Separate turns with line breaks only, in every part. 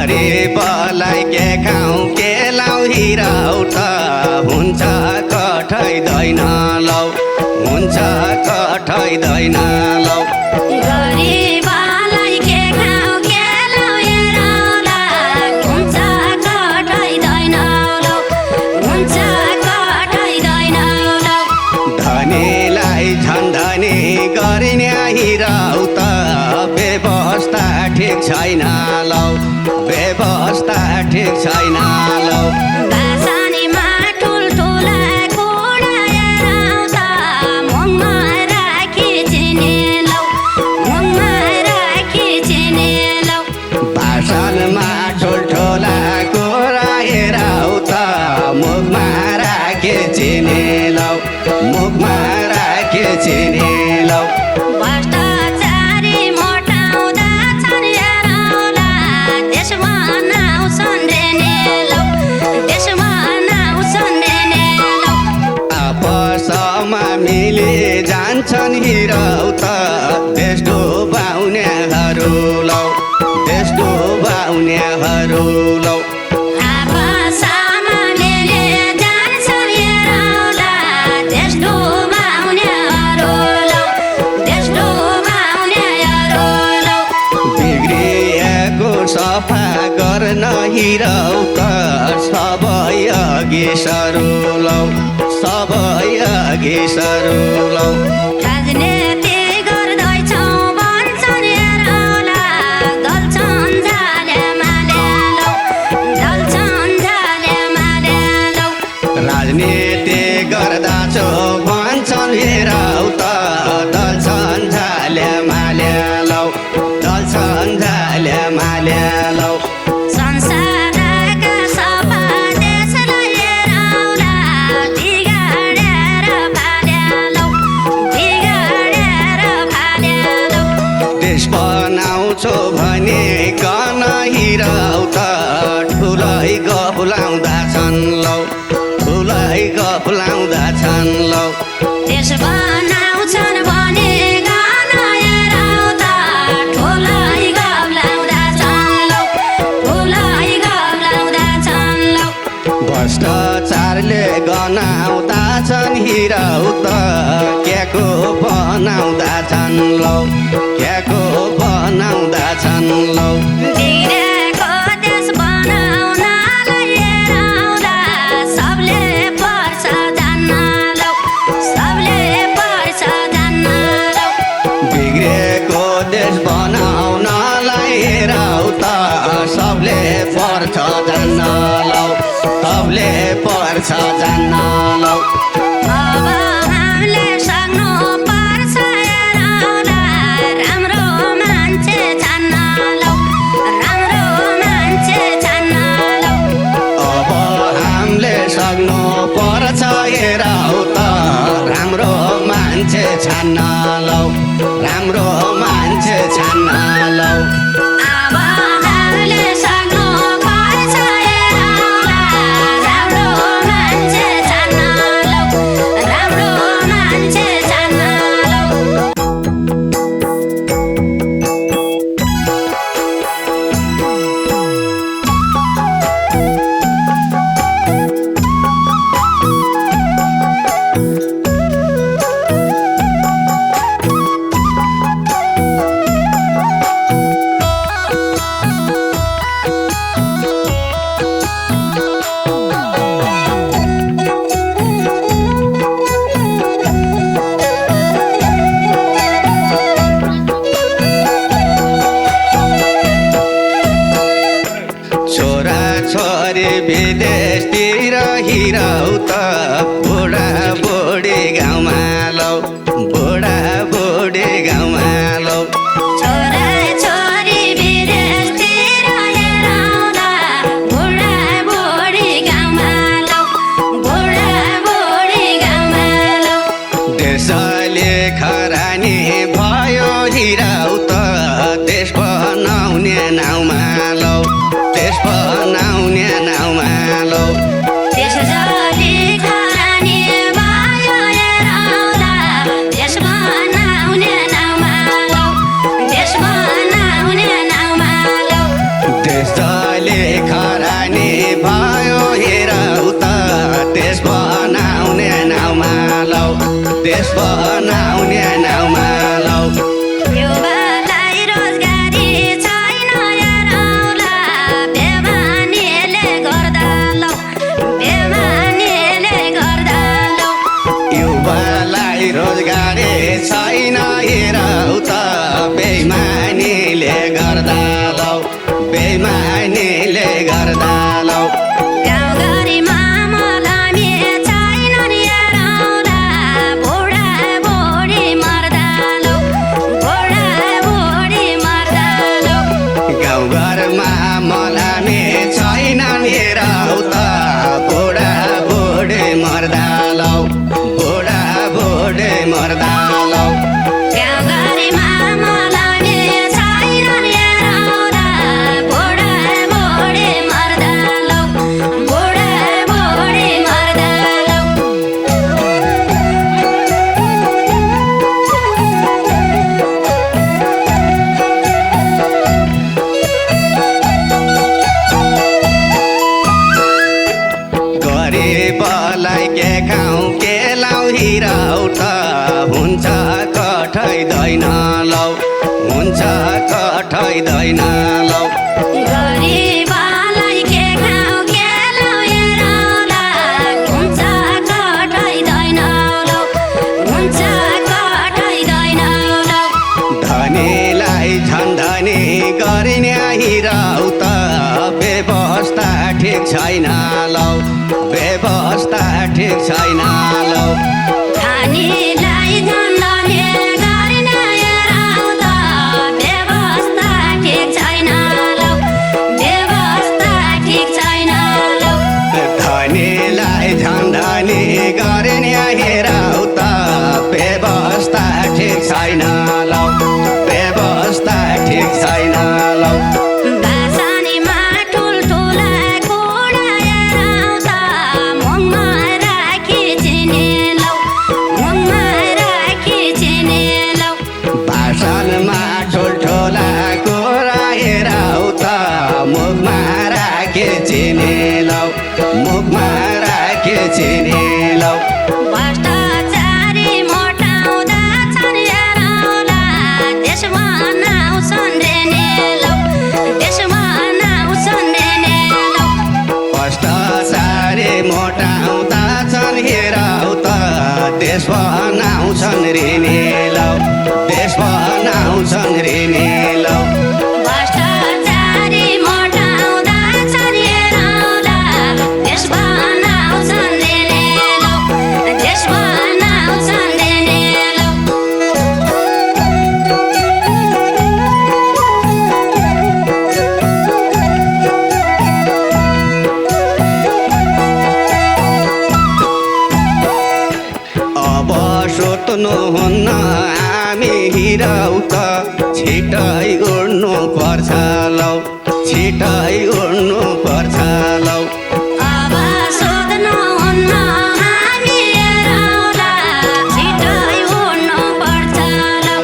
गरिबलाई के खाउँ के लाउँ हिराउ त हुन्छ कठाइदैन लौ हुन्छ कठाइदैन लौ
गरिबलाई के खाउँ के लाउँ हिराउला हुन्छ कठाइदैन लौ हुन्छ कठाइदैन लौ
धनीलाई झन् धनी गरिने हिराउ त व्यवस्था ठिक छैन लौ व्यवस्था ठिक छैन लौ
बासानीमा ठुल्ठुला कुडा हेराउँदा मुखमा राखी चिने लौ मुखमा राखी चिने लौ
भाषणमा ठुल्ठुला कुरा हेराउ त मुखमा राखे चिने लौ मुखमा राखे चिने लौ
भ्रष्टाचारी मोटाउँदा छन् हेराउला देशमा नाउँछन् रेने लौ देशमा नाउँछन् रेने लौ
आपसमा मिली जान्छन् हिराउ त देश डुबाउनेहरू लौ देश डुबाउनेहरू लौ
आपसमा मिली जान्छन् हेराउला देश डुबाउनेहरू लौ देश डुबाउनेहरू लौ
बिग्रिएको सफा गर्न हिराउ त सबै अघि सरू लौ सबै अघि सरू लौ
राजनीति गर्दैछौँ भन्छन् हेराउला दल्छन् झाले माले लौ दल्छन् झाले माले लौ
राजनीति गर्दा छौ भन्छन् हेराउ त दल्छन् झाले माले लौ दल्छन् झाले माले लौ
संसारका सफा देशलाई हेराउला बिगाडेर फाले लौ बिगाडेर फाले लौ
देश बनाउँछौ भने कन हिराउ त ठुलै गफुलाउँदा छन् लौ ठुलै गफुलाउँदा छन् लौ
देश बनाउँछन् भने गान हेराउँदा ठुलै गफलाउँदा छन् लौ ठुलै गफलाउँदा छन् लौ
भ्रष्टाचारले गनाउँदा छन् हिराउ त क्याको बनाउँदा छन् लौ क्याको बनाउँदा छन् लौ
बिग्रेको देश बनाउनलाई हेराउँदा सबले पर्छ जान्न लौ सबले पर्छ जान्न लौ
बिग्रेको देश बनाउनलाई हेराउ त सबले पर्छ जान्न लौ सबले पर्छ जान्न लौ
अब हामीले सक्नु पर्छ हेराउँदा राम्रो मान्छे छान्न लौ राम्रो मान्छे छान्न लौ
अब हामीले सक्नु पर्छ हेराउ त राम्रो मान्छे छान्न लौ राम्रो मान्छे छान्न लौ
अब हामीले सक्नु पर्छ हेराउँदा राम्रो मान्छे छान्न लौ राम्रो मान्छे छान्न लौ
छोरा छोरी विदेशतिर हिराउ त बुढा बुढी गाउँमा लौ बुढा बुढी गाउँमा लौ
छोरा छोरी विदेशतिर हेराउँदा बुढा बुढी गाउँमा लौ बुढा बुढी गाउँमा लौ
देशले खरानी भयो हिराउ त देश बनाउने नाउँमा लौ देश बनाउने नाउँमा लौ
देश जली खरानी भयो हेराउँदा देश बनाउने नाउँमा लौ देश बनाउने नाउँमा लौ
देश साले खरानी भयो हेर उता देश बनाउने नाउँमा लौ देश बनाउने नाउँमा लौ
युवालाई रोजगारी छैन हेरौँला बेमानीले गर्दा लौ बेमानीले गर्दा लौ
युवालाई रोजगारी छैन हेर उता बेइमानीले गर्दा लौ बेइमानीले गर्दा लौ
गाउँघरीमा मलामी छैनन् हेरौँला बुढाबुढी मर्दा लौ बुढाबुढी मर्दा लौ
गाउँघरमा मलामी छैनन् हेर उता बुढाबुढी मर्दा लौ बुढाबुढी मर्दा लौ
गाउँघरीमा मलामी छैनन् हेरौँला बुढाबुढी मर्दा लौ बुढाबुढी मर्दा लौ
गरिबलाई के खाउँ के लाउ हिराउ त हुन्छ कठाइँदैन लौ हुन्छ कठाइँदैन लौ
गरिबलाई के खाउँ के लाउँ हेरौँला हुन्छ कठाइँदैन लौ हुन्छ कठाइँदैन लौ
धनीलाई झन् धनी गरिने हिराउ त व्यवस्था ठिक छैन लौ व्यवस्था ठिक छैन लौ
धनीलाई धनी गरिने हेरौँला व्यवस्था ठिक छैन लौ व्यवस्था ठिक छैन लौ
धनीलाई झन् धनी गरिने हेराउ त व्यवस्था ठिक छैन लौ व्यवस्था ठिक छैन लौ
बासानीमा ठुल्ठुला कुँडा हेरौँला मुखमा राखी चिने लौ मुखमा राखी चिने लौ
भाषणमा ठुल्ठुला कुरा हेराउ त मुखमा राखे चिने लौ मुखमा राखे चिने लौ
भ्रष्टाचारी मोटाउँदा छन् हेरौँला देशमा नाउँछन् रेने लौ देशमा नाउँछन् रेने लौ
भ्रष्टाचारी मोटाउँदा छन् हेराउ त देश बनाउँछन् ऋणी लौ देश बनाउँछन् ऋणी लौ
भ्रष्टाचारी मोटाउँदा छन् हेरौँला देश बनाउँछन् रेने लौ देश बनाउँछन् रेने लौ
अब सुत्नुहुन्न हामी हिराउ त छिटै उड्नु पर्छ लौ छिटै उड्नु पर्छ लौ
अब सोध्नुहुन्न हामी हेरौँला छिटै उड्नु पर्छ लौ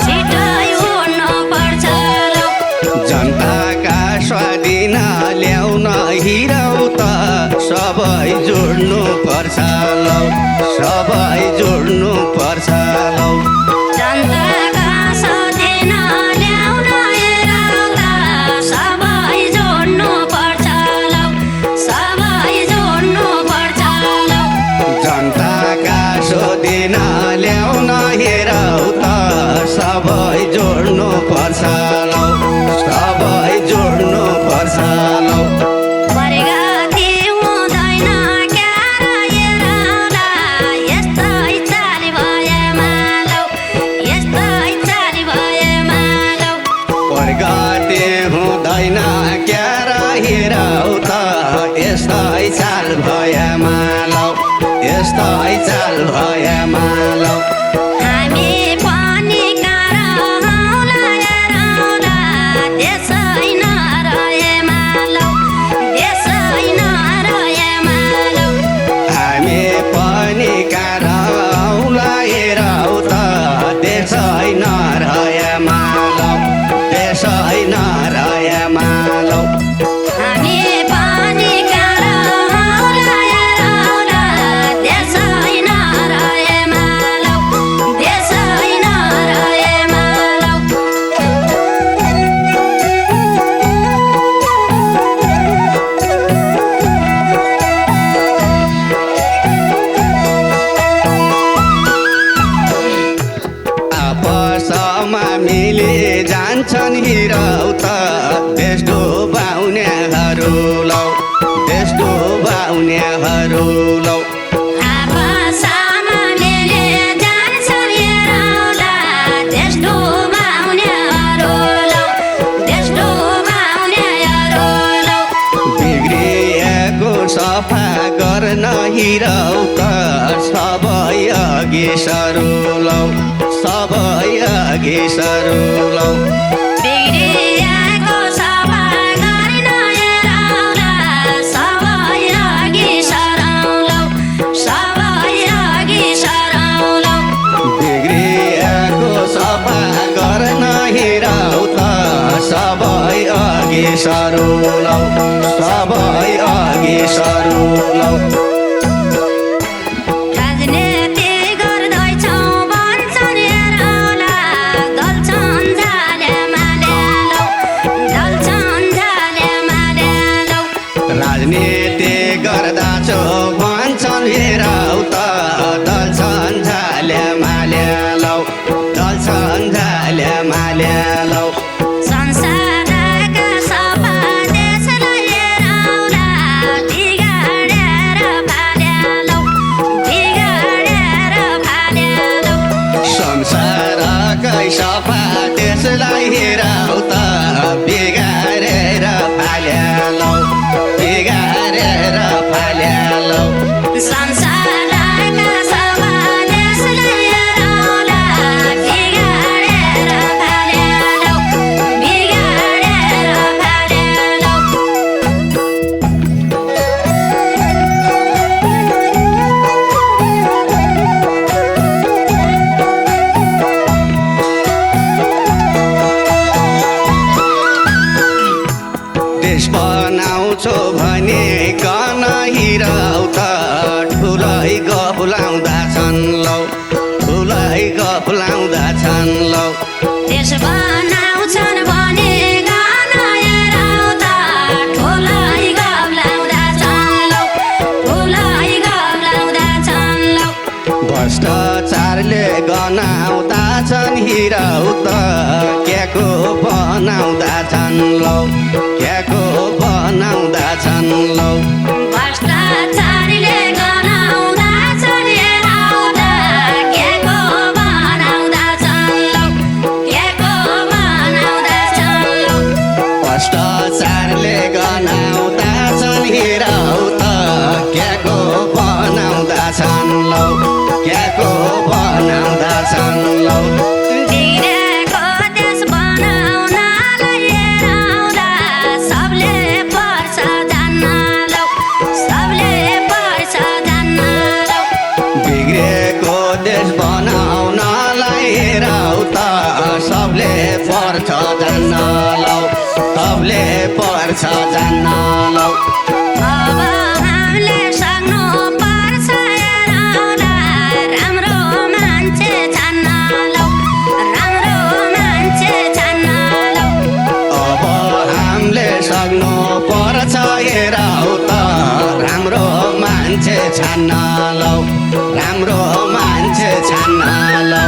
छिटै उड्नु पर्छ लौ
जनताका स्वाधीन ल्याउन हिराउ त सबै जोड्नु पर्छ लौ सबै जोड्नु पर्छ लौ
जनताका स्वाधीन ल्याउन हेरौँला सबै जोड्नु पर्छ लौ सबै जोड्नु पर्छ लौ
जनताका स्वाधीन ल्याउन हेराउ त सबै जोड्नु पर्छ लौ सबै जोड्नु पर्छ लौ
प्रगति हुँदैन क्यार हेरौँला यस्तै चाली भएमा लौ यस्तै चाली भएमा लौ
प्रगति हुँदैन क्यार हेराउ त यस्तै चाल भएमा लौ यस्तै चाल भएमा लौ
हामी पनि गरौँला हेरौँला देशै नरहेमा लौ देशै नरहेमा लौ
हामी पनि गरौँला हेराउ त देशै नरहेमा लौ देशै नरहेमा लौ हिराउ त सबै अघि सरुलौ सबै अघि सरुलौ
बिग्रिएको सफा गरिन हेरौँला सबै अघि सरौँलौ सबै अघि सरौँलौ
बिग्रिएको सफा गर्न हिराउ त सबै अघि सरुलौ सबै अघि सरुलौ
राजनीति गर्दैछौ भन्छन् हेरौँला दल्छन् झाले मालेलौ दल्छन् झाले मालेलौ
राजनीति गर्दा छौ भन्छन् हेराउ त दल्छन् झाले मालेलौ दल्छन् झाले मालेलौ
संसारका सफा देशलाई हेरौँला बिगाडेर फालेलौ बिगाडेर फालेलौ
संसारकै सफा त्यसलाई हेराउ त बिगारेर फालेलौ बिगारेर फालेलौ
संसारका सफा देशलाई हेरौँला बिगाडेर फालेलौ बिगाडेर फालेलौ
देश बनाउँछौ भने कन हिराउ त ठुलै गफुलाउँदैछन् लौ ठुलै गफुलाउँदैछन् लौ
देश बनाउँछन् भने गान हेरौँ त ठुलै गब्लाउँदैछन् लौ ठुलै गब्लाउँदैछन् लौ
भ्रष्टाचारले गनाउँदैछन् हिराउ त क्याको बनाउँदैछन् लौ क्याको बनाउँदैछन् लौ
भ्रष्टाचारीले गनाउँदैछन् हेरौँ त केको बनाउँदैछन् लौ केको बनाउँदैछन् लौ
भ्रष्टाचारले गनाउँदैछन् हिराउ त क्याको बनाउँदैछन् लौ क्याको बनाउँदैछन् लौ
बिग्रेको देश बनाउनलाई हेरौँला सबले पर्छ जान्न लौ सबले पर्छ जान्न लौ
बिग्रेको देश बनाउनलाई हेराउ त सबले पर्छ जान्न लौ सबले पर्छ जान्न लौ
अब हामीले सक्नु पर्छ हेरौँला राम्रो मान्छे छान्न लौ राम्रो मान्छे छान्न लौ
अब हामीले सक्नु पर्छ हेराउ त राम्रो मान्छे छान्न लौ राम्रो मान्छे छान्न लौ